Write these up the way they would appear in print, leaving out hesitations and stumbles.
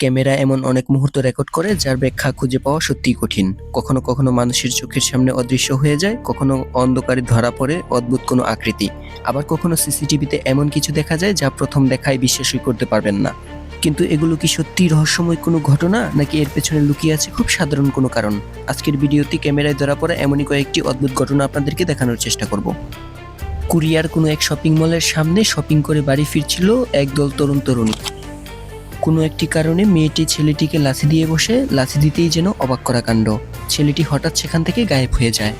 Camera এমন অনেক মুহূর্ত রেকর্ড করে যার ব্যাখ্যা খুঁজে পাওয়া সত্যিই কঠিন। কখনো কখনো মানুষের চোখের সামনে অদৃশ্য হয়ে যায়, কখনো অন্ধকারে ধরা পড়ে অদ্ভুত কোনো আকৃতি, আবার কখনো সিসিটিভিতে এমন কিছু দেখা যায় যা প্রথম দেখায় বিশ্বাসই করতে পারবেন না। কিন্তু এগুলো কি সত্যিই রহস্যময় কোনো ঘটনা, নাকি এর পেছনে লুকিয়ে আছে খুব সাধারণ কোনো কারণ? আজকের ভিডিওতে ক্যামেরায় ধরা পড়া এমনই কয়েকটি অদ্ভুত ঘটনা আপনাদেরকে দেখানোর চেষ্টা করব। কোরিয়ার কোনো এক শপিং মলের সামনে শপিং করে বাড়ি ফিরছিল একদল তরুণ তরুণী। কোনো একটি কারণে মেয়েটি ছেলেটিকে লাথি দিয়ে বসে, লাথি দিতেই যেন অবাক করা কাণ্ড, ছেলেটি হঠাৎ সেখান থেকে গায়েব হয়ে যায়।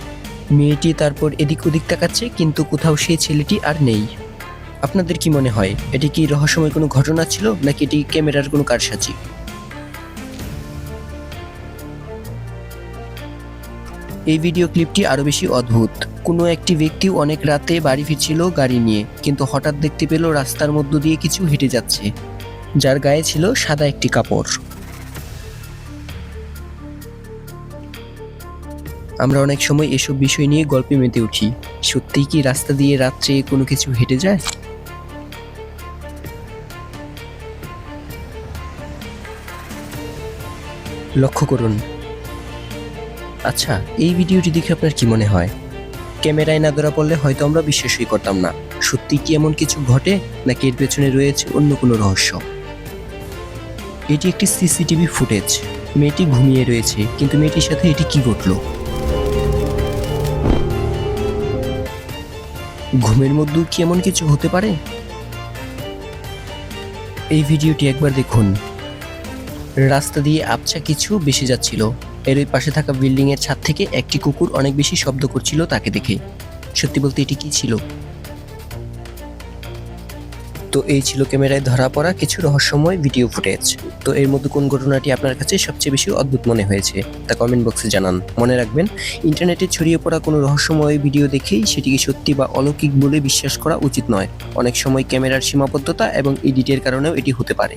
মেয়েটি তারপর এদিক ওদিক তাকাচ্ছে, কিন্তু কোথাও সেই ছেলেটি আর নেই। আপনাদের কি মনে হয়, এটি কি রহস্যময় কোনো ঘটনা ছিল, নাকি এটি ক্যামেরার কোনো কারসাজি? এই ভিডিও ক্লিপটি আরো বেশি অদ্ভুত। কোনো একটি ব্যক্তি অনেক রাতে বাড়ি ফিরছিল গাড়ি নিয়ে, কিন্তু হঠাৎ দেখতে পেল রাস্তার মধ্য দিয়ে কিছু হেঁটে যাচ্ছে, যার গায়ে ছিল সাদা একটি কাপড়। আমরা অনেক সময় এসব বিষয় নিয়ে গল্পে মেতে উঠি। সত্যিই কি রাস্তা দিয়ে রাত্রে কোনো কিছু হেঁটে যায়? লক্ষ্য করুন। আচ্ছা, এই ভিডিওটি দেখে আপনার কি মনে হয়? ক্যামেরায় না ধরা পড়লে হয়তো আমরা বিশ্বাসই করতাম না। সত্যি কি এমন কিছু ঘটে, নাকি এর পেছনে রয়েছে অন্য কোনো রহস্য? এটি একটি সিসিটিভি ফুটেজ। মেয়েটি ঘুমিয়ে রয়েছে, কিন্তু মেয়েটির সাথে এটি কি ঘটলো? ঘুমের মধ্যেও কি এমন কিছু হতে পারে? এই ভিডিওটি একবার দেখুন। রাস্তা দিয়ে আবছা কিছু ভেসে যাচ্ছিল। এর ওই পাশে থাকা বিল্ডিং এর ছাদ থেকে একটি কুকুর অনেক বেশি শব্দ করছিল তাকে দেখে। সত্যি বলতে এটি কি ছিল? তো এই ছিল ক্যামেরায় ধরা পড়া কিছু রহস্যময় ভিডিও ফুটেজ। তো এর মধ্যে কোন ঘটনাটি আপনার কাছে সবচেয়ে বেশি অদ্ভুত মনে হয়েছে তা কমেন্ট বক্সে জানান। মনে রাখবেন, ইন্টারনেটে ছড়িয়ে পড়া কোনো রহস্যময় ভিডিও দেখেই সেটিকে সত্যি বা অলৌকিক বলে বিশ্বাস করা উচিত নয়। অনেক সময় ক্যামেরার সীমাবদ্ধতা এবং এডিটের কারণেও এটি হতে পারে।